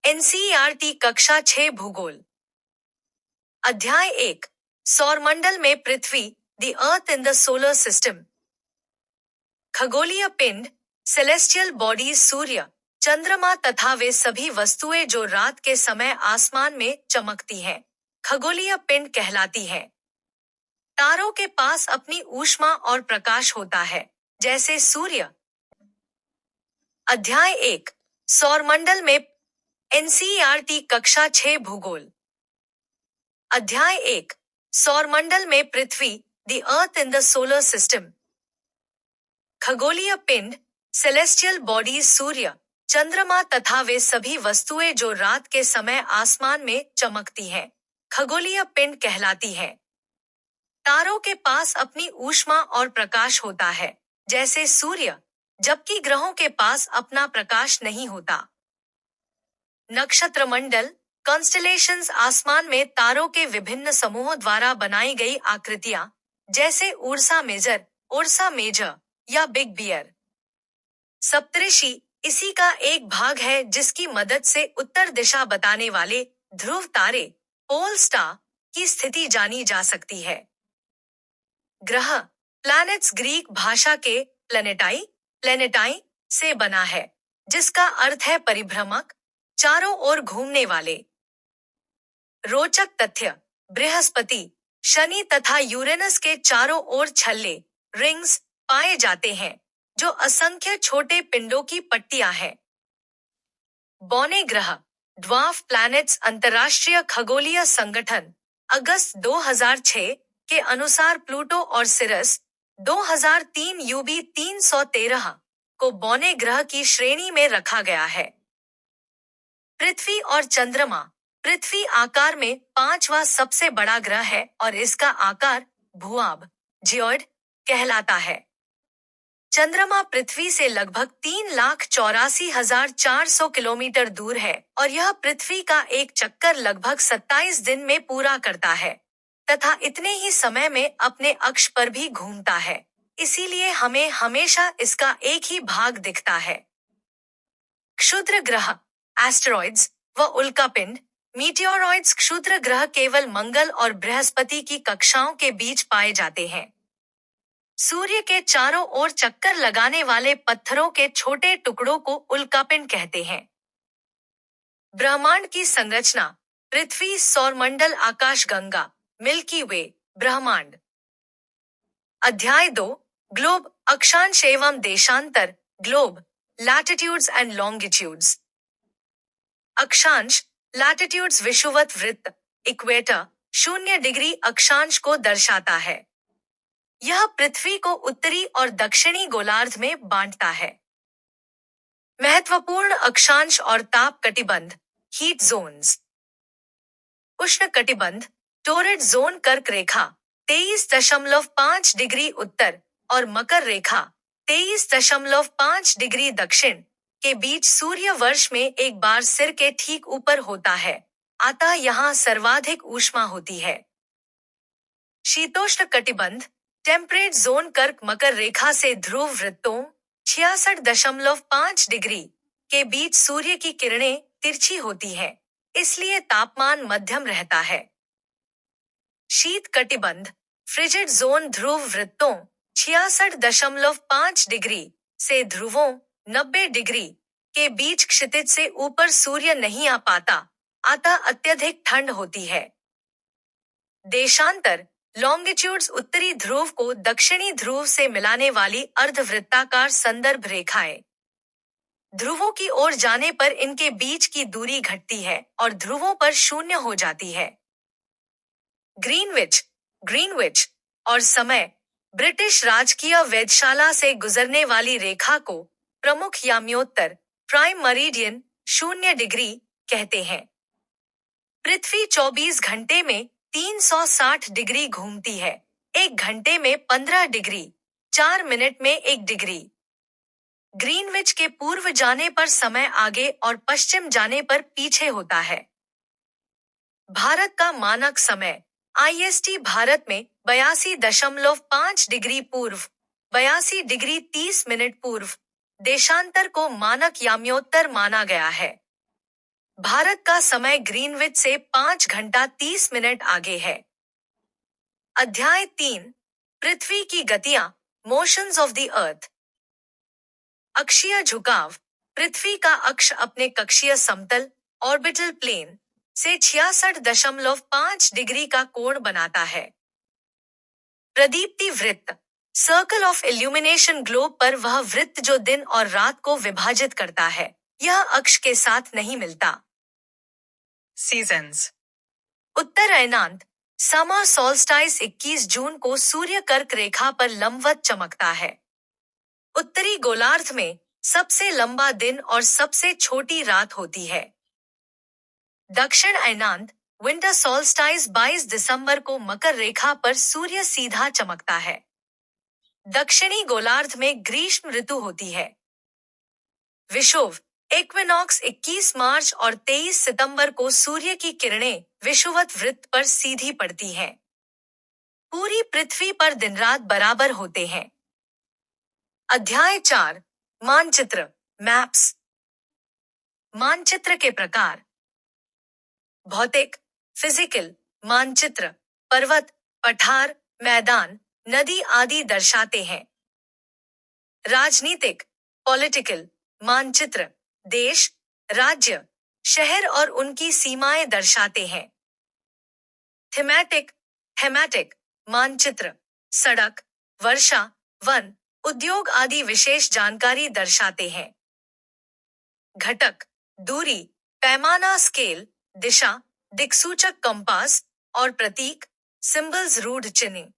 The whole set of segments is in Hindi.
एनसीईआरटी कक्षा 6 भूगोल। अध्याय 1। सौरमंडल में पृथ्वी, the earth in the solar system. खगोलीय पिंड, सेलेस्टियल बॉडीज सूर्य, चंद्रमा तथा वे सभी वस्तुएं जो रात के समय आसमान में चमकती हैं, खगोलीय पिंड कहलाती हैं। तारों के पास अपनी ऊष्मा और प्रकाश होता है, जैसे सूर्य। अध्याय 1। सौरमंडल में एनसीईआरटी कक्षा 6 भूगोल। अध्याय 1। सौरमंडल में पृथ्वी, the earth in the solar system. खगोलीय पिंड, सेलेस्टियल बॉडीज सूर्य, चंद्रमा तथा वे सभी वस्तुएं जो रात के समय आसमान में चमकती हैं, खगोलीय पिंड कहलाती हैं। तारों के पास अपनी ऊष्मा और प्रकाश होता है, जैसे सूर्य, जबकि ग्रहों के पास अपना प्रकाश नहीं होता। नक्षत्रमंडल, कॉन्स्टेलेशंस आसमान में तारों के विभिन्न समूहों द्वारा बनाई गई आकृतियां, जैसे उर्सा मेजर या बिग बियर। सप्तऋषि इसी का एक भाग है जिसकी मदद से उत्तर दिशा बताने वाले ध्रुव तारे, पोल स्टार, की स्थिति जानी जा सकती है। ग्रह, प्लैनेट्स ग्रीक भाषा के प्लेनेटाई से बना है, जिसका अर्थ है परिभ्रमक, चारों ओर घूमने वाले। रोचक तथ्य, बृहस्पति, शनि तथा यूरेनस के चारों ओर छल्ले, रिंग्स, पाए जाते हैं, जो असंख्य छोटे पिंडों की पट्टियां हैं। बौने ग्रह, ड्वार्फ प्लैनेट्स अंतर्राष्ट्रीय खगोलीय संगठन, अगस्त 2006 के अनुसार प्लूटो और सिरस 2003 यूबी 313 को बौने ग्रह की श्रेणी में रखा गया है। पृथ्वी और चंद्रमा। पृथ्वी आकार में पांचवा सबसे बड़ा ग्रह है और इसका आकार भूआब जियोइड कहलाता है। चंद्रमा पृथ्वी से लगभग 3,84,400 किलोमीटर दूर है और यह पृथ्वी का एक चक्कर लगभग 27 दिन में पूरा करता है तथा इतने ही समय में अपने अक्ष पर भी घूमता है, इसीलिए हमें हमेशा इसका एक ही भाग दिखता है। क्षुद्र ग्रह, एस्टेरॉइड्स व उल्कापिंड, मीटियोरॉइड्स। क्षुद्र ग्रह केवल मंगल और बृहस्पति की कक्षाओं के बीच पाए जाते हैं। सूर्य के चारों ओर चक्कर लगाने वाले पत्थरों के छोटे टुकड़ों को उल्कापिंड कहते हैं। ब्रह्मांड की संरचना, पृथ्वी, सौरमंडल, आकाशगंगा, मिल्की वे, ब्रह्मांड। अध्याय 2। ग्लोब, अक्षांश एवं देशांतर, ग्लोब, लैटिट्यूड्स एंड लॉन्गिट्यूड्स। अक्षांश, लैटिट्यूड्स विषुवत वृत्त, इक्वेटर, 0 डिग्री अक्षांश को दर्शाता है। यह पृथ्वी को उत्तरी और दक्षिणी गोलार्ध में बांटता है। महत्वपूर्ण अक्षांश और ताप कटिबंध, हीट जोन्स। उष्ण कटिबंध, टोरिड जोन, कर्क रेखा 23.5 डिग्री उत्तर और मकर रेखा 23.5 डिग्री दक्षिण के बीच सूर्य वर्ष में एक बार सिर के ठीक ऊपर होता है, अतः यहाँ सर्वाधिक ऊष्मा होती है। शीतोष्ण कटिबंध, टेम्परेट जोन, कर्क मकर रेखा से ध्रुव वृत्तों 66.5 डिग्री के बीच सूर्य की किरणें तिरछी होती हैं, इसलिए तापमान मध्यम रहता है। शीत कटिबंध, फ्रिजिड जोन, ध्रुव वृत्तों 66.5 डिग्री से ध्रुवों 90 डिग्री के बीच क्षितिज से ऊपर सूर्य नहीं आ पाता, अतः अत्यधिक ठंड होती है। देशांतर, लॉन्गिट्यूड्स, उत्तरी ध्रुव को दक्षिणी ध्रुव से मिलाने वाली अर्धवृत्ताकार संदर्भ रेखाएं। ध्रुवों की ओर जाने पर इनके बीच की दूरी घटती है और ध्रुवों पर 0 हो जाती है। ग्रीनविच और समय, ब्रिटिश राजकीय वेधशाला से गुजरने वाली रेखा को प्रमुख याम्योत्तर, प्राइम मरीडियन 0 डिग्री कहते हैं। पृथ्वी 24 घंटे में 360 डिग्री घूमती है, 1 घंटे में 15 डिग्री, 4 मिनट में 1 डिग्री। ग्रीनविच के पूर्व जाने पर समय आगे और पश्चिम जाने पर पीछे होता है। भारत का मानक समय, IST भारत में 82.5 डिग्री पूर्व, 82 डिग्री 30 मिनट पूर्व, देशांतर को मानक याम्योत्तर माना गया है। भारत का समय ग्रीनविच से 5 घंटा 30 मिनट आगे है। अध्याय 3, पृथ्वी की गतियां, मोशंस ऑफ द अर्थ। अक्षीय झुकाव। पृथ्वी का अक्ष अपने कक्षीय समतल ऑर्बिटल प्लेन से 66.5 डिग्री का कोण बनाता है। प्रदीप्ति वृत्त। सर्कल ऑफ इल्यूमिनेशन ग्लोब पर वह वृत्त जो दिन और रात को विभाजित करता है, यह अक्ष के साथ नहीं मिलता। सीजन्स। उत्तर अयनांत। समर सोल्स्टाइस 21 जून को सूर्य कर्क रेखा पर लंबवत चमकता है। उत्तरी गोलार्ध में सबसे लंबा दिन और सबसे छोटी रात होती है। दक्षिण अयनांत विंटर सोल्स्टाइस 22 दिसंबर को मकर रेखा पर सूर्य सीधा चमकता है। दक्षिणी गोलार्ध में ग्रीष्म ऋतु होती है। विषुव इक्विनॉक्स 21 मार्च और 23 सितंबर को सूर्य की किरणें विषुवत वृत्त पर सीधी पड़ती हैं। पूरी पृथ्वी पर दिन रात बराबर होते हैं। अध्याय 4, मानचित्र, मैप्स। मानचित्र के प्रकार। भौतिक, फिजिकल मानचित्र पर्वत, पठार, मैदान, नदी आदि दर्शाते हैं। राजनीतिक, पॉलिटिकल मानचित्र देश, राज्य, शहर और उनकी सीमाएं दर्शाते हैं। थीमैटिक मानचित्र सड़क, वर्षा, वन, उद्योग आदि विशेष जानकारी दर्शाते हैं। घटक, दूरी, पैमाना स्केल, दिशा, दिक्सूचक कंपास और प्रतीक, सिंबल्स रूढ़ चिन्ह।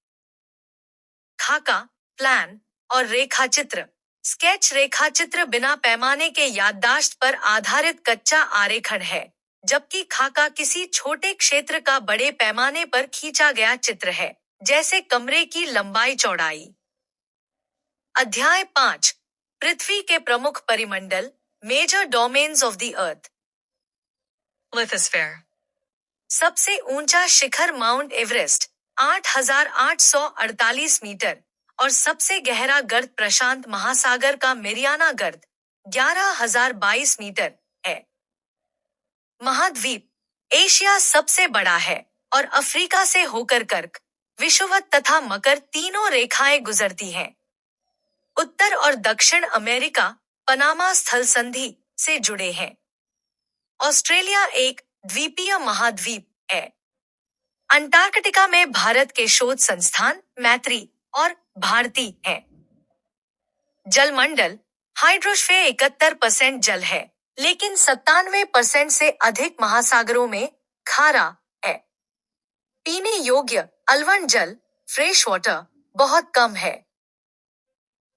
खाका, प्लान और रेखाचित्र, स्केच रेखाचित्र बिना पैमाने के याददाश्त पर आधारित कच्चा आरेखन है, जबकि खाका किसी छोटे क्षेत्र का बड़े पैमाने पर खींचा गया चित्र है, जैसे कमरे की लंबाई चौड़ाई। अध्याय 5, पृथ्वी के प्रमुख परिमंडल, major domains of the earth. Lithosphere. सबसे ऊंचा शिखर माउंट एवरेस्ट 8,848 मीटर और सबसे गहरा गर्त प्रशांत महासागर का मेरियाना गर्त 11,022 मीटर है। महाद्वीप। एशिया सबसे बड़ा है और अफ्रीका से होकर कर्क, विषुवत तथा मकर तीनों रेखाएं गुजरती हैं। उत्तर और दक्षिण अमेरिका पनामा स्थल संधि से जुड़े हैं। ऑस्ट्रेलिया एक द्वीपीय महाद्वीप है। अंटार्कटिका में भारत के शोध संस्थान मैत्री और भारती हैं। जलमंडल। हाइड्रोस्फीयर 71% जल है, लेकिन 97% से अधिक महासागरों में खारा है। पीने योग्य अलवण जल, फ्रेश वाटर, बहुत कम है।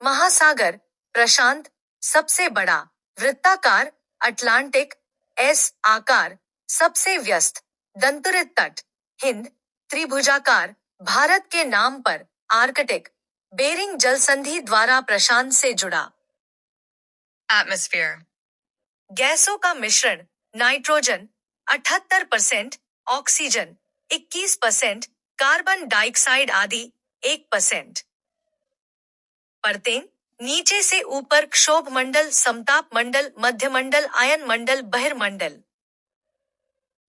महासागर। प्रशांत सबसे बड़ा, वृत्ताकार, अटलांटिक एस आकार, सबसे व्यस्त, दंतुरित तट, हिंद, त्रिभुजाकार, भारत के नाम पर, आर्कटिक, बेरिंग जलसंधि द्वारा प्रशांत से जुड़ा। एटमॉस्फेयर। गैसों का मिश्रण, नाइट्रोजन 78%, ऑक्सीजन 21%, कार्बन डाइऑक्साइड आदि 1%। परतें, नीचे से ऊपर क्षोभ मंडल, समताप मंडल, मध्यमंडल, आयन मंडल, बहिर्मंडल।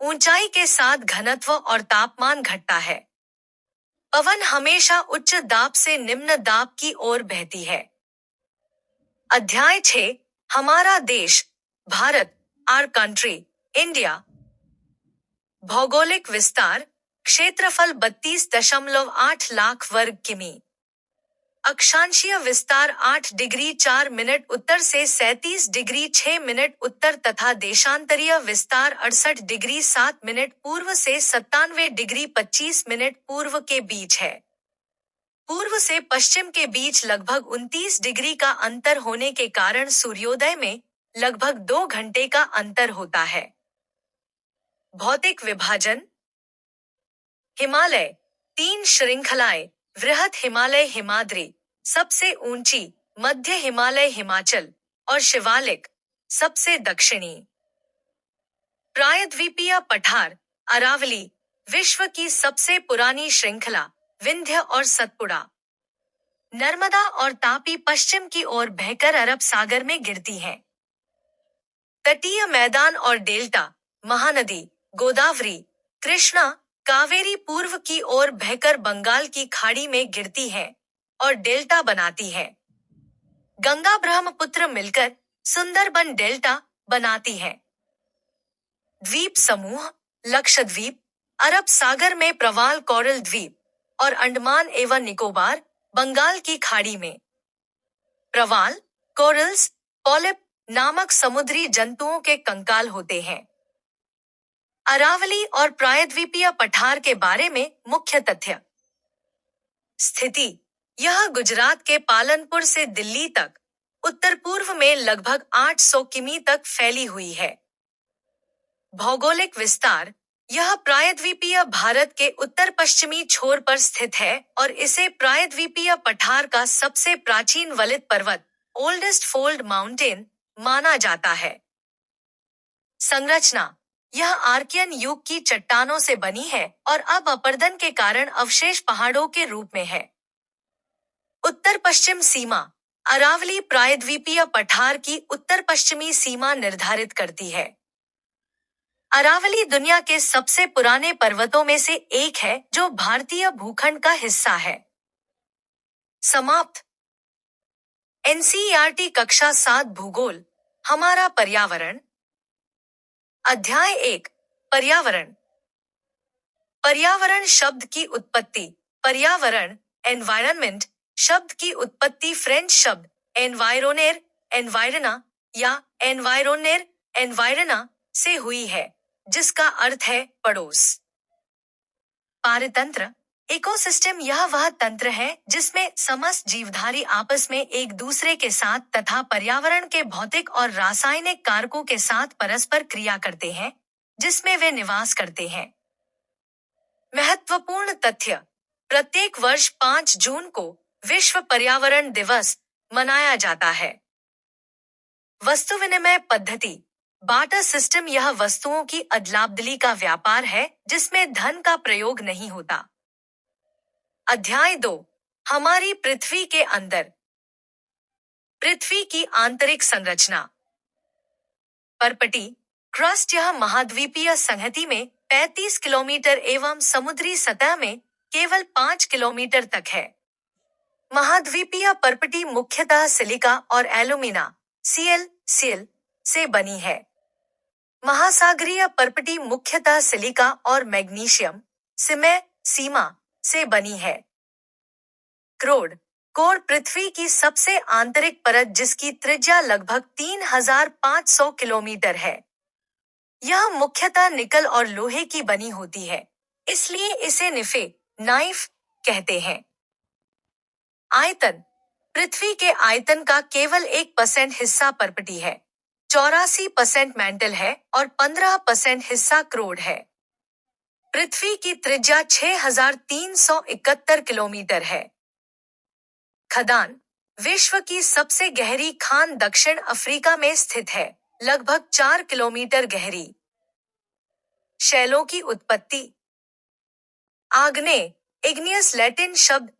ऊंचाई के साथ घनत्व और तापमान घटता है। पवन हमेशा उच्च दाब से निम्न दाब की ओर बहती है। अध्याय 6, हमारा देश, भारत, आर कंट्री, इंडिया। भौगोलिक विस्तार, क्षेत्रफल 32.8 लाख वर्ग किमी। अक्षांशीय विस्तार 8 डिग्री 4 मिनट उत्तर से 37 डिग्री 6 मिनट उत्तर तथा देशांतरीय विस्तार 68 डिग्री 7 मिनट पूर्व से 97 डिग्री 25 मिनट पूर्व के बीच है। पूर्व से पश्चिम के बीच लगभग 29 डिग्री का अंतर होने के कारण सूर्योदय में लगभग 2 घंटे का अंतर होता है। भौतिक विभाजन। हिमालय 3 श्रृंखलाएं, वृहत हिमालय हिमाद्री, सबसे ऊंची, मध्य हिमालय हिमाचल और शिवालिक, सबसे दक्षिणी। प्रायद्वीपीय पठार, अरावली, विश्व की सबसे पुरानी श्रृंखला, विंध्य और सतपुड़ा। नर्मदा और तापी पश्चिम की ओर बहकर अरब सागर में गिरती हैं। तटीय मैदान और डेल्टा, महानदी गोदावरी, कृष्णा, कावेरी पूर्व की ओर बहकर बंगाल की खाड़ी में गिरती है और डेल्टा बनाती है। गंगा ब्रह्मपुत्र मिलकर सुंदरबन डेल्टा बनाती है। द्वीप समूह लक्षद्वीप, अरब सागर में प्रवाल कोरल द्वीप और अंडमान एवं निकोबार, बंगाल की खाड़ी में। प्रवाल, कोरल्स, पॉलिप नामक समुद्री जंतुओं के कंकाल होते हैं। अरावली और प्रायद्वीपीय पठार के बारे में मुख्य तथ्य। स्थिति, यह गुजरात के पालनपुर से दिल्ली तक उत्तर पूर्व में लगभग 800 किमी तक फैली हुई है। भौगोलिक विस्तार, यह प्रायद्वीपीय भारत के उत्तर पश्चिमी छोर पर स्थित है और इसे प्रायद्वीपीय पठार का सबसे प्राचीन वलित पर्वत ओल्डेस्ट फोल्ड माउंटेन माना जाता है। संरचना, यह आर्कियन युग की चट्टानों से बनी है और अब अपरदन के कारण अवशेष पहाड़ों के रूप में है। उत्तर पश्चिम सीमा, अरावली प्रायद्वीपीय पठार की उत्तर पश्चिमी सीमा निर्धारित करती है। अरावली दुनिया के सबसे पुराने पर्वतों में से एक है जो भारतीय भूखंड का हिस्सा है। समाप्त। एनसीईआरटी कक्षा 7 भूगोल, हमारा पर्यावरण। अध्याय 1, पर्यावरण। पर्यावरण शब्द की उत्पत्ति। पर्यावरण, एनवायरनमेंट शब्द की उत्पत्ति फ्रेंच शब्द एनवायरोनेर, एनवायरना या एनवायरोनेर, एनवायरना से हुई है, जिसका अर्थ है पड़ोस। पारितंत्र, इकोसिस्टम यह वह तंत्र है जिसमें समस्त जीवधारी आपस में एक दूसरे के साथ तथा पर्यावरण के भौतिक और रासायनिक कारकों के साथ परस्पर क्रिया करते हैं, जिसमें वे निवास करते हैं। महत्वपूर्ण तथ्य, प्रत्येक वर्ष 5 जून को विश्व पर्यावरण दिवस मनाया जाता है। वस्तु विनिमय पद्धति, बार्टर सिस्टम यह वस्तुओं की अदलाबदली का व्यापार है जिसमें धन का प्रयोग नहीं होता। अध्याय 2, हमारी पृथ्वी के अंदर। पृथ्वी की आंतरिक संरचना। परपटी, क्रस्ट, यह महाद्वीपीय संहति में 35 किलोमीटर एवं समुद्री सतह में केवल 5 किलोमीटर तक है। महाद्वीपीय परपटी मुख्यतः सिलिका और एल्यूमिना सीएल से बनी है। महासागरीय परपटी मुख्यतः सिलिका और मैग्नीशियम सीमा से बनी है। कोर पृथ्वी की सबसे आंतरिक परत जिसकी त्रिज्या लगभग 3500 किलोमीटर है। यह मुख्यतः निकल और लोहे की बनी होती है, इसलिए इसे नाइफ कहते हैं। आयतन, पृथ्वी के आयतन का केवल 1% हिस्सा परपटी है, 84% मैंटल है और 15% हिस्सा क्रोड है। पृथ्वी की त्रिज्या 6371 किलोमीटर है। खदान, विश्व की सबसे गहरी खान दक्षिण अफ्रीका में स्थित है, लगभग 4 किलोमीटर गहरी। शैलों की उत्पत्ति। आग्नेय, इग्नियस लैटिन शब्द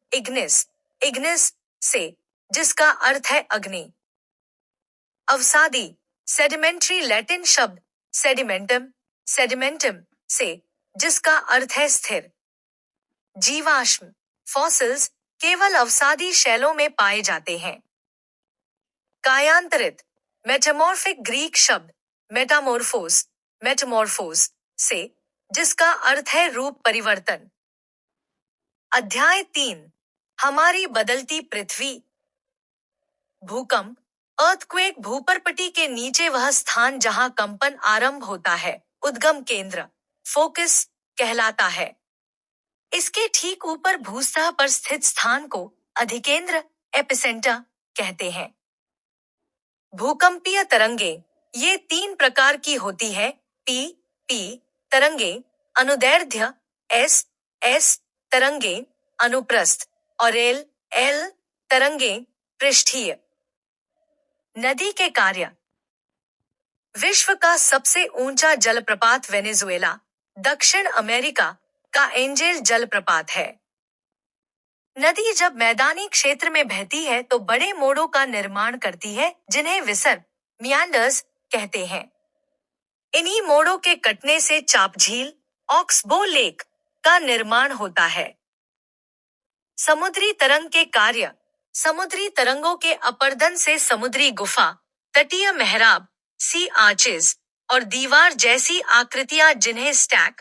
इग्निस से, जिसका अर्थ है अग्नि। अवसादी, सेडिमेंट्री लैटिन शब्द सेडिमेंटम से, जिसका अर्थ है स्थिर। जीवाश्म, फॉसिल्स, केवल अवसादी शैलों में पाए जाते हैं। कायांतरित, मेटामॉर्फिक ग्रीक शब्द मेटामॉर्फोस से, जिसका अर्थ है रूप परिवर्तन। अध्याय 3, हमारी बदलती पृथ्वी। भूकंप, अर्थक्वेक भूपर्पटी के नीचे वह स्थान जहां कंपन आरंभ होता है, उद्गम केंद्र फोकस कहलाता है। इसके ठीक ऊपर भूसतह पर स्थित स्थान को अधिकेंद्र एपिसेंटर कहते हैं। भूकंपीय तरंगे, ये 3 प्रकार की होती है। पी तरंगे, अनुदैर्ध्य एस तरंगे, अनुप्रस्थ और एल तरंगे, पृष्ठीय। नदी के कार्य। विश्व का सबसे ऊंचा जलप्रपात वेनेजुएला, दक्षिण अमेरिका का एंजेल जलप्रपात है। नदी जब मैदानी क्षेत्र में बहती है तो बड़े मोड़ों का निर्माण करती है, जिन्हें विसर्ग मियांडर्स कहते हैं। इन्हीं मोड़ों के कटने से चाप झील, ऑक्सबो लेक का निर्माण होता है। समुद्री तरंग के कार्य। समुद्री तरंगों के अपर्दन से समुद्री गुफा, तटीय मेहराब, सी आर्चेज और दीवार जैसी आकृतियां जिन्हें स्टैक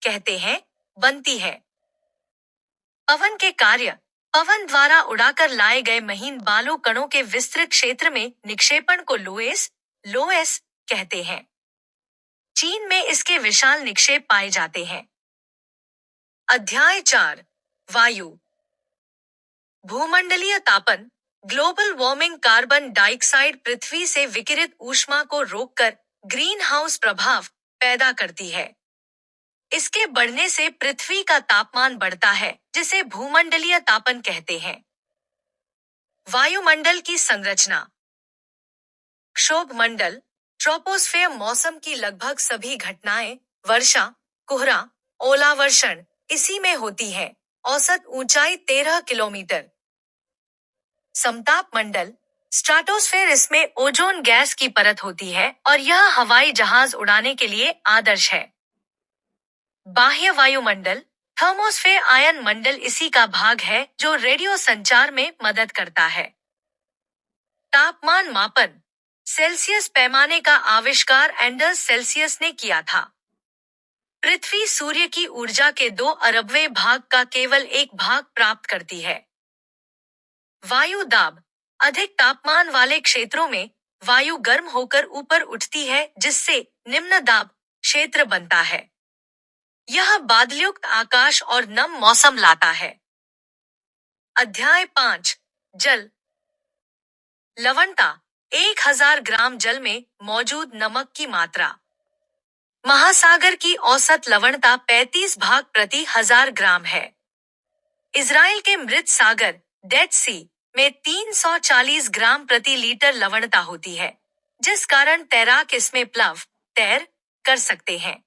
कहते हैं, बनती है। पवन के कार्य। पवन द्वारा उड़ाकर लाए गए महीन बालू कणों के विस्तृत क्षेत्र में निक्षेपण को लोएस कहते हैं। चीन में इसके विशाल निक्षेप पाए जाते हैं। अध्याय 4 वायु। भूमंडलीय तापन। ग्लोबल वार्मिंग कार्बन डाइऑक्साइड पृथ्वी से विकिरित ऊष्मा को रोककर ग्रीन हाउस प्रभाव पैदा करती है। इसके बढ़ने से पृथ्वी का तापमान बढ़ता है, जिसे भूमंडलीय तापन कहते हैं। वायुमंडल की संरचना। क्षोभ मंडल, ट्रोपोस्फेयर मौसम की लगभग सभी घटनाएं, वर्षा, कोहरा, ओलावर्षण इसी में होती है। औसत ऊंचाई 13 किलोमीटर। समताप मंडल, स्ट्राटोस्फेयर, इसमें ओजोन गैस की परत होती है और यह हवाई जहाज उड़ाने के लिए आदर्श है। बाह्य वायुमंडल, थर्मोस्फेयर आयन मंडल इसी का भाग है जो रेडियो संचार में मदद करता है। तापमान मापन। सेल्सियस पैमाने का आविष्कार एंडर्स सेल्सियस ने किया था। पृथ्वी सूर्य की ऊर्जा के 2 अरबवें भाग का केवल 1 भाग प्राप्त करती है। वायु दाब। अधिक तापमान वाले क्षेत्रों में वायु गर्म होकर ऊपर उठती है, जिससे निम्न दाब क्षेत्र बनता है। यह बादलयुक्त आकाश और नम मौसम लाता है। अध्याय 5 जल। लवणता। 1000 ग्राम जल में मौजूद नमक की मात्रा। महासागर की औसत लवणता 35 भाग प्रति 1000 ग्राम है। इजराइल के मृत सागर, डेड सी, में 340 ग्राम प्रति लीटर लवणता होती है, जिस कारण तैराक इसमें तैर कर सकते हैं।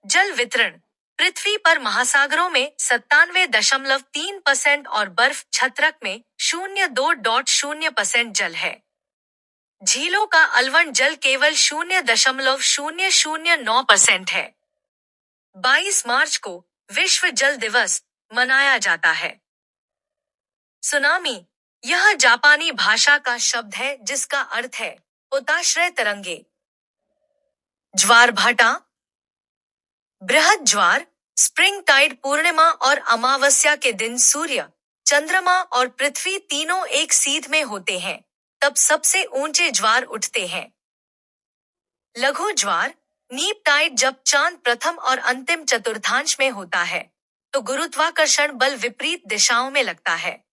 जल वितरण। पृथ्वी पर महासागरों में 97.3% और बर्फ छत्रक में 0.0% जल है। झीलों का अलवण जल केवल 0.009% है। 22 मार्च को विश्व जल दिवस मनाया जाता है। सुनामी। यह जापानी भाषा का शब्द है जिसका अर्थ है पोताश्रय तरंगे। ज्वार भाटा। बृहद ज्वार, स्प्रिंग टाइड पूर्णिमा और अमावस्या के दिन सूर्य, चंद्रमा और पृथ्वी तीनों एक सीध में होते हैं, तब सबसे ऊंचे ज्वार उठते हैं। लघु ज्वार, नीप टाइड, जब चांद प्रथम और अंतिम चतुर्थांश में होता है तो गुरुत्वाकर्षण बल विपरीत दिशाओं में लगता है।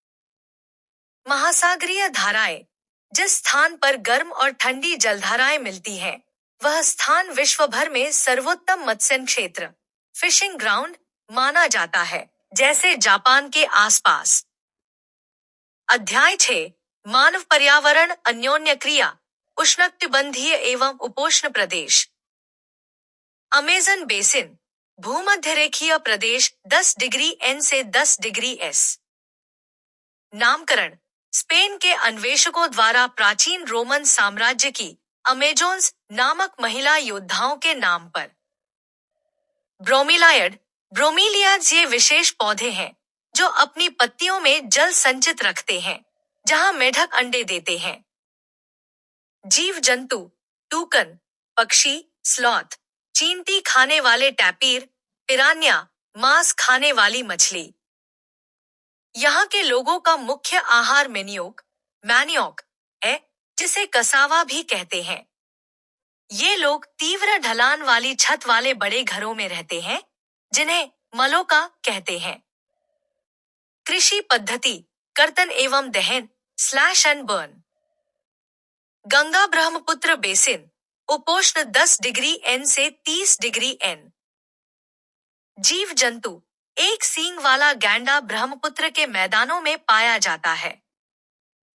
महासागरीय धाराएं। जिस स्थान पर गर्म और ठंडी जलधाराएं मिलती हैं, वह स्थान विश्व भर में सर्वोत्तम मत्स्य क्षेत्र, फिशिंग ग्राउंड, माना जाता है, जैसे जापान के आसपास। अध्याय 6 मानव पर्यावरण अन्योन्य क्रिया। उष्णकटिबंधीय एवं उपोष्ण प्रदेश। अमेज़न बेसिन, भूमध्यरेखीय प्रदेश, 10 डिग्री एन से 10 डिग्री एस। नामकरण। स्पेन के अन्वेषकों द्वारा प्राचीन रोमन साम्राज्य की अमेजोन्स नामक महिला योद्धाओं के नाम पर। ब्रोमीलायड, ब्रोमीलियाड्स ये विशेष पौधे हैं जो अपनी पत्तियों में जल संचित रखते हैं, जहां मेढक अंडे देते हैं। जीव जंतु। टूकन, पक्षी, स्लॉथ, चींटी खाने वाले टैपीर, पिरान्या, मांस खाने वाली मछली। यहाँ के लोगों का मुख्य आहार मैनियोक है, जिसे कसावा भी कहते हैं। ये लोग तीव्र ढलान वाली छत वाले बड़े घरों में रहते हैं, जिन्हें मलोका कहते हैं। कृषि पद्धति, कर्तन एवं दहन, slash and burn. Ganga Brahmaputra basin, उपोष्ण 10 डिग्री एन से 30 डिग्री एन। जीव जंतु। एक सींग वाला गैंडा ब्रह्मपुत्र के मैदानों में पाया जाता है।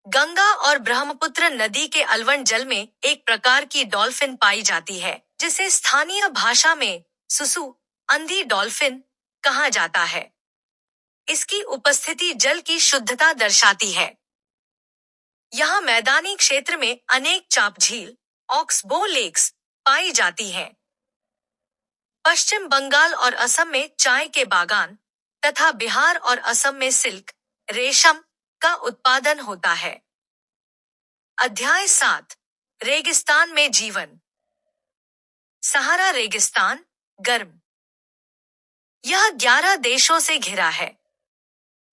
गंगा और ब्रह्मपुत्र नदी के अलवण जल में एक प्रकार की डॉल्फिन पाई जाती है, जिसे स्थानीय भाषा में सुसु, अंधी डॉल्फिन कहा जाता है। इसकी उपस्थिति जल की शुद्धता दर्शाती है। यहाँ मैदानी क्षेत्र में अनेक चाप झील, ऑक्सबो लेक्स पाई जाती हैं। पश्चिम बंगाल और असम में चाय के बागान तथा बिहार और असम में सिल्क, रेशम का उत्पादन होता है। अध्याय 7, रेगिस्तान में जीवन। सहारा रेगिस्तान, गर्म। यह 11 देशों से घिरा है।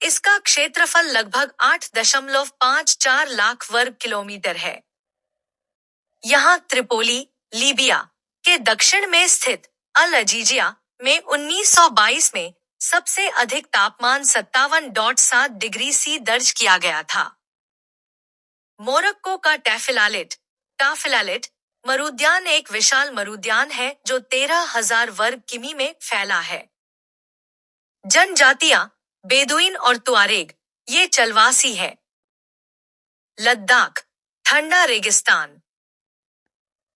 इसका क्षेत्रफल लगभग 8.54 लाख वर्ग किलोमीटर है। यहाँ त्रिपोली, लीबिया के दक्षिण में स्थित अल अजीजिया में 1922 में सबसे अधिक तापमान 57.7 डिग्री सी दर्ज किया गया था। मोरक्को का टाफिलालिट मरुद्यान एक विशाल मरुद्यान है जो 13,000 वर्ग किमी में फैला है। जनजातियां बेदुइन और तुआरेग ये चलवासी है। लद्दाख, ठंडा रेगिस्तान।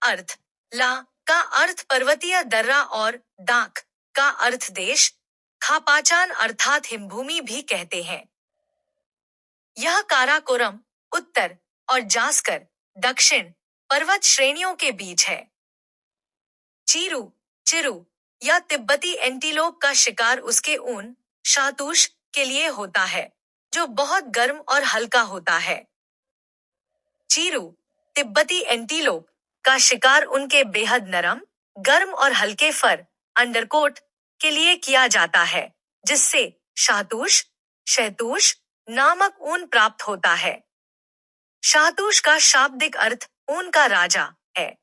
अर्थ ला का अर्थ पर्वतीय दर्रा और दाख का अर्थ देश, खापाचान अर्थात हिमभूमि भी कहते हैं। यह काराकोरम उत्तर और जास्कर दक्षिण पर्वत श्रेणियों के बीच है। चिरू या तिब्बती एंटीलोप का शिकार उसके ऊन, शातूश के लिए होता है, जो बहुत गर्म और हल्का होता है। तिब्बती एंटीलोप का शिकार उनके बेहद नरम, गर्म और हल्के फर, अंडरकोट के लिए किया जाता है, जिससे शहतूश नामक ऊन प्राप्त होता है। शाहतूश का शाब्दिक अर्थ ऊन का राजा है।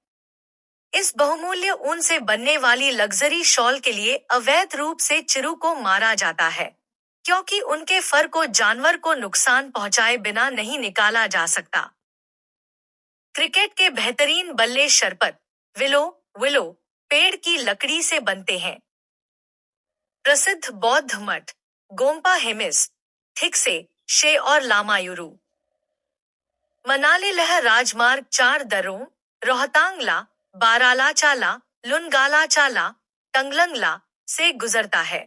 इस बहुमूल्य ऊन से बनने वाली लग्जरी शॉल के लिए अवैध रूप से चिरू को मारा जाता है, क्योंकि उनके फर को जानवर को नुकसान पहुंचाए बिना नहीं निकाला जा सकता। क्रिकेट के बेहतरीन बल्ले शरपत, विलो पेड़ की लकड़ी से बनते हैं। प्रसिद्ध बौद्ध मठ, गोम्पा हेमिस, थिकसे, शे और लामायुरू। मनाली लेह राजमार्ग 4 दर्रों, रोहतांगला, बारालाचाला, लुनगालाचाला, टंगलंगला से गुजरता है।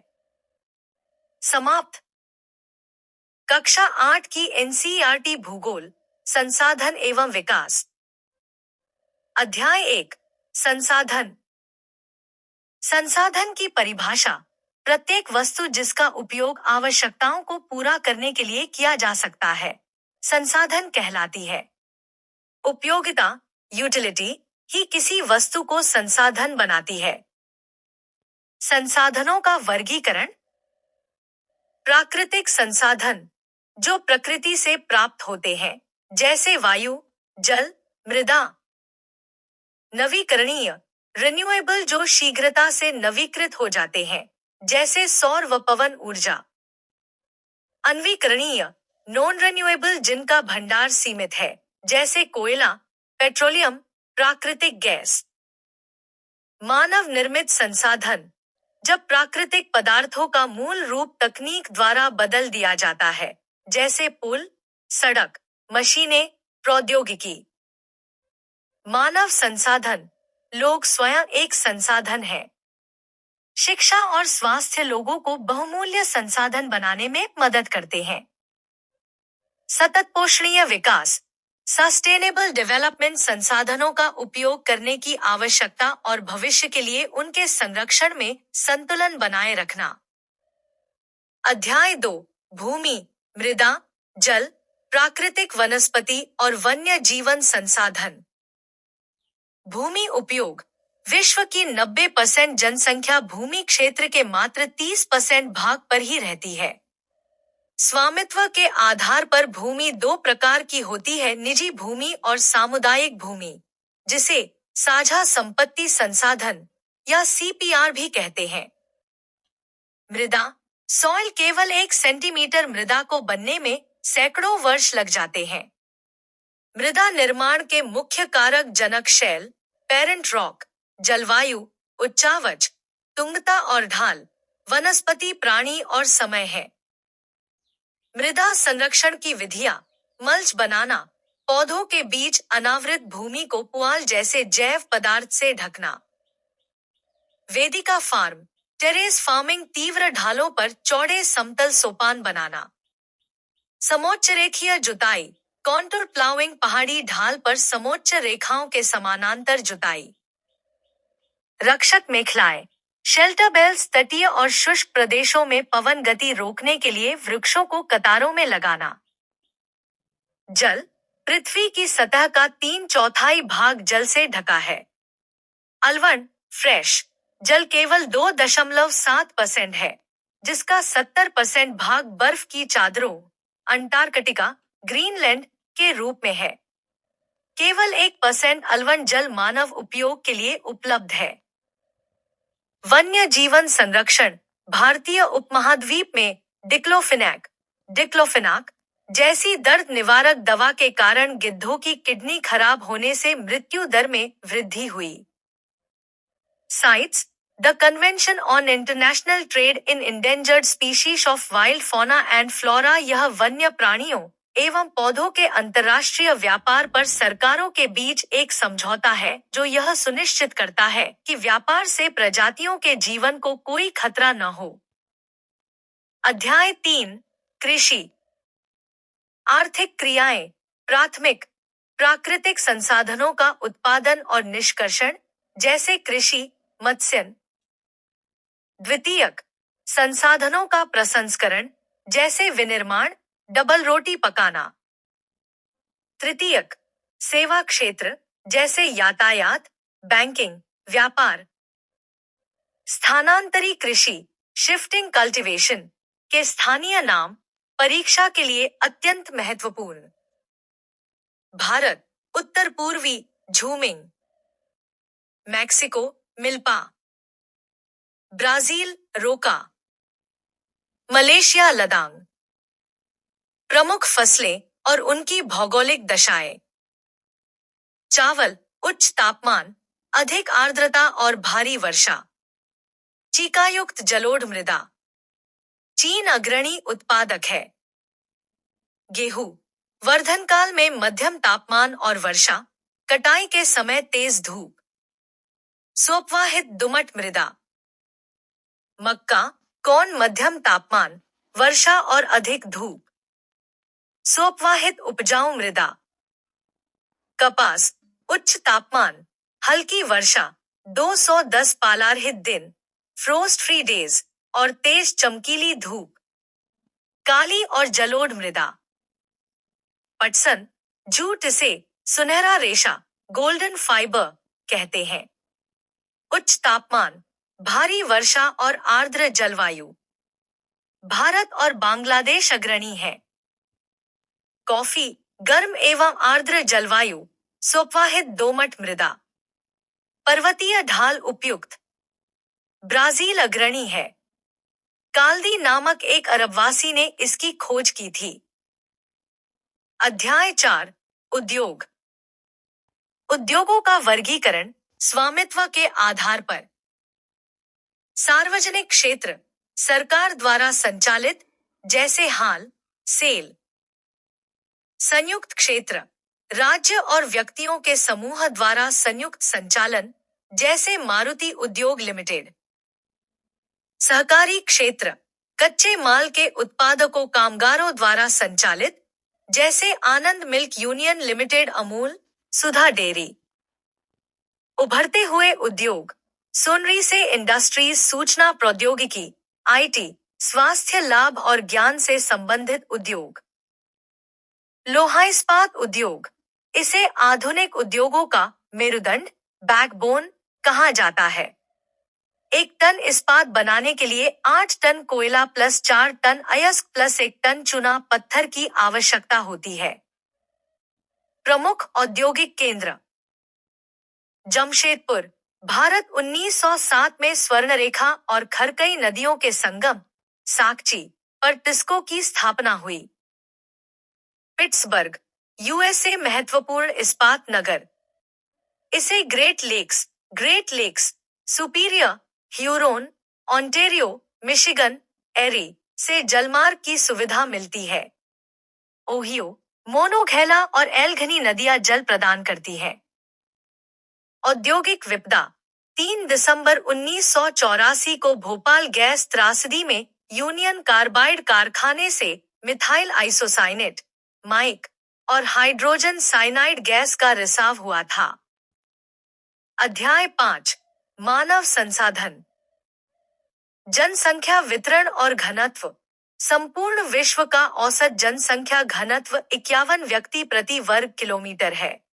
समाप्त। कक्षा 8 की एनसीईआरटी भूगोल, संसाधन एवं विकास। अध्याय 1, संसाधन। संसाधन की परिभाषा, प्रत्येक वस्तु जिसका उपयोग आवश्यकताओं को पूरा करने के लिए किया जा सकता है, संसाधन कहलाती है। उपयोगिता, यूटिलिटी ही किसी वस्तु को संसाधन बनाती है। संसाधनों का वर्गीकरण। प्राकृतिक संसाधन, जो प्रकृति से प्राप्त होते हैं, जैसे वायु, जल, मृदा। नवीकरणीय, रिन्यूएबल, जो शीघ्रता से नवीकृत हो जाते हैं, जैसे सौर व पवन ऊर्जा। अनवीकरणीय, नॉन रिन्यूएबल, जिनका भंडार सीमित है, जैसे कोयला, पेट्रोलियम, प्राकृतिक गैस। मानव निर्मित संसाधन, जब प्राकृतिक पदार्थों का मूल रूप तकनीक द्वारा बदल दिया जाता है, जैसे पुल, सड़क, मशीनें, प्रौद्योगिकी। मानव संसाधन, लोग स्वयं एक संसाधन है। शिक्षा और स्वास्थ्य लोगों को बहुमूल्य संसाधन बनाने में मदद करते हैं। सतत पोषणीय विकास, सस्टेनेबल डेवलपमेंट, संसाधनों का उपयोग करने की आवश्यकता और भविष्य के लिए उनके संरक्षण में संतुलन बनाए रखना। अध्याय 2, भूमि, मृदा, जल, प्राकृतिक वनस्पति और वन्य जीवन संसाधन। भूमि उपयोग। विश्व की 90% जनसंख्या भूमि क्षेत्र के मात्र 30% भाग पर ही रहती है। स्वामित्व के आधार पर भूमि 2 प्रकार की होती है, निजी भूमि और सामुदायिक भूमि, जिसे साझा संपत्ति संसाधन या सीपीआर भी कहते हैं। मृदा, सॉइल, केवल 1 सेंटीमीटर मृदा को बनने में सैकड़ों वर्ष लग जाते हैं। मृदा निर्माण के मुख्य कारक जनक शैल, पेरेंट रॉक, जलवायु, उच्चावच, तुंगता और ढाल, वनस्पति, प्राणी और समय है। मृदा संरक्षण की विधियां, मल्च बनाना, पौधों के बीच अनावृत भूमि को पुआल जैसे जैव पदार्थ से ढकना। वेदिका फार्म, टेरेस फार्मिंग, तीव्र ढालों पर चौड़े समतल सोपान बनाना। समोच्चरेखीय जुताई, कॉन्टूर प्लाउइंग पहाड़ी ढाल पर समोच्च रेखाओं के समानांतर जुताई। रक्षक मेखलाएं, शेल्टर बेल्स तटीय और शुष्क प्रदेशों में पवन गति रोकने के लिए वृक्षों को कतारों में लगाना। जल, पृथ्वी की सतह का 3/4 भाग जल से ढका है। अलवण, फ्रेश, जल केवल 2.7% है, जिसका 70% भाग बर्फ की चादरों, अंटार्कटिका, ग्रीनलैंड के रूप में है। केवल 1% अलवण जल मानव उपयोग के लिए उपलब्ध है। वन्य जीवन संरक्षण, भारतीय उपमहाद्वीप में डिक्लोफिनाक जैसी दर्द निवारक दवा के कारण गिद्धों की किडनी खराब होने से मृत्यु दर में वृद्धि हुई। Sites, the convention on international trade in endangered species of wild fauna and flora. यह वन्य प्राणियों एवं पौधों के अंतर्राष्ट्रीय व्यापार पर सरकारों के बीच एक समझौता है जो यह सुनिश्चित करता है कि व्यापार से प्रजातियों के जीवन को कोई खतरा न हो। अध्याय 3, कृषि। आर्थिक क्रियाएं, प्राथमिक, प्राकृतिक संसाधनों का उत्पादन और निष्कर्षण, जैसे कृषि, मत्स्यन। द्वितीयक, संसाधनों का प्रसंस्करण, जैसे विनिर्माण, डबल रोटी पकाना। तृतीयक, सेवा क्षेत्र, जैसे यातायात, बैंकिंग, व्यापार। स्थानांतरी कृषि, शिफ्टिंग कल्टीवेशन के स्थानीय नाम, परीक्षा के लिए अत्यंत महत्वपूर्ण। भारत, उत्तर पूर्वी, jhuming. Mexico, milpa. Brazil, roca. Malaysia, ladang. प्रमुख फसलें और उनकी भौगोलिक दशाएं। चावल, उच्च तापमान, अधिक आर्द्रता और भारी वर्षा। चीकायुक्त जलोढ़ मृदा। चीन अग्रणी उत्पादक है। गेहूं, वर्धनकाल में मध्यम तापमान और वर्षा, कटाई के समय तेज धूप। सोपवाहित दुमट मृदा। मक्का, कॉर्न, मध्यम तापमान, वर्षा और अधिक धूप। सोपवाहित उपजाऊ मृदा। कपास, उच्च तापमान, हल्की वर्षा, 210 पालारहित दिन, फ्रोस्ट फ्री डेज और तेज चमकीली धूप। काली और जलोढ़ मृदा। पटसन, जूट, इसे सुनहरा रेशा, गोल्डन फाइबर कहते हैं। उच्च तापमान, भारी वर्षा और आर्द्र जलवायु। भारत और बांग्लादेश अग्रणी है। कॉफी, गर्म एवं आर्द्र जलवायु, सोपवाहित दोमट मृदा, पर्वतीय ढाल उपयुक्त। ब्राजील अग्रणी है। काल्दी नामक एक अरबवासी ने इसकी खोज की थी। अध्याय 4, उद्योग। उद्योगों का वर्गीकरण, स्वामित्व के आधार पर। सार्वजनिक क्षेत्र, सरकार द्वारा संचालित, जैसे हाल, सेल। संयुक्त क्षेत्र, राज्य और व्यक्तियों के समूह द्वारा संयुक्त संचालन, जैसे मारुति उद्योग लिमिटेड। सहकारी क्षेत्र, कच्चे माल के उत्पादकों कामगारों द्वारा संचालित, जैसे आनंद मिल्क यूनियन लिमिटेड, अमूल, सुधा डेयरी। उभरते हुए उद्योग, सोनरी से इंडस्ट्रीज, सूचना प्रौद्योगिकी, आईटी, स्वास्थ्य लाभ और ज्ञान से संबंधित उद्योग। लोहा इस्पात उद्योग, इसे आधुनिक उद्योगों का मेरुदंड, बैकबोन कहा जाता है। 1 टन इस्पात बनाने के लिए 8 टन कोयला प्लस 4 टन अयस्क प्लस 1 टन चुना पत्थर की आवश्यकता होती है। प्रमुख औद्योगिक केंद्र। जमशेदपुर, भारत। 1907 में स्वर्णरेखा और खरकई नदियों के संगम, साकची, पर टिस्को की स्थापना हुई। पिट्सबर्ग, यूएसए, महत्वपूर्ण इस्पात नगर। इसे Great Lakes, Superior, Huron, Ontario, Michigan, Erie से जलमार्ग की सुविधा मिलती है। ओहियो, मोनोघैला और एल्घनी नदियां जल प्रदान करती हैं। औद्योगिक विपदा। 3 दिसंबर 1984 को भोपाल गैस त्रासदी में यूनियन कार्बाइड कारखाने से मिथाइल आइसोसाइनेट, माइक, और हाइड्रोजन साइनाइड गैस का रिसाव हुआ था। अध्याय 5 मानव संसाधन। जनसंख्या वितरण और घनत्व। संपूर्ण विश्व का औसत जनसंख्या घनत्व 51 व्यक्ति प्रति वर्ग किलोमीटर है।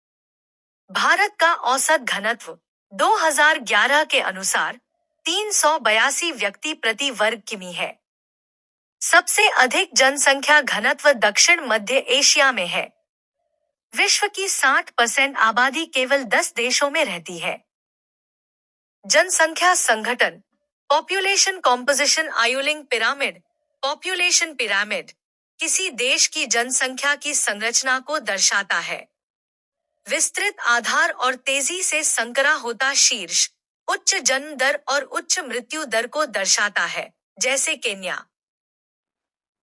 भारत का औसत घनत्व 2011 के अनुसार 382 व्यक्ति प्रति वर्ग किमी है। सबसे अधिक जनसंख्या घनत्व दक्षिण मध्य एशिया में है। विश्व की 60% आबादी केवल 10 देशों में रहती है। जनसंख्या संगठन पॉपुलेशन कॉम्पोजिशन आयुलिंग पिरामिड पॉपुलेशन पिरामिड किसी देश की जनसंख्या की संरचना को दर्शाता है। विस्तृत आधार और तेजी से संकरा होता शीर्ष उच्च जन्म दर और उच्च मृत्यु दर को दर्शाता है, जैसे केन्या।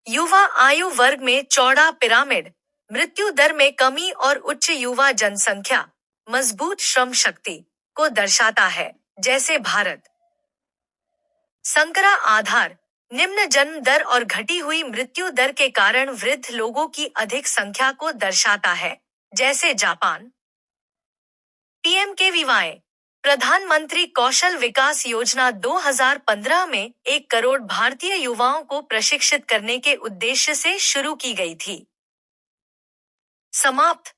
युवा आयु वर्ग में चौड़ा पिरामिड मृत्यु दर में कमी और उच्च युवा जनसंख्या मजबूत श्रम शक्ति को दर्शाता है, जैसे भारत। संकरा आधार निम्न जन्म दर और घटी हुई मृत्यु दर के कारण वृद्ध लोगों की अधिक संख्या को दर्शाता है, जैसे जापान। पीएमकेवीवाई प्रधानमंत्री कौशल विकास योजना 2015 में 1 करोड़ भारतीय युवाओं को प्रशिक्षित करने के उद्देश्य से शुरू की गई थी। समाप्त।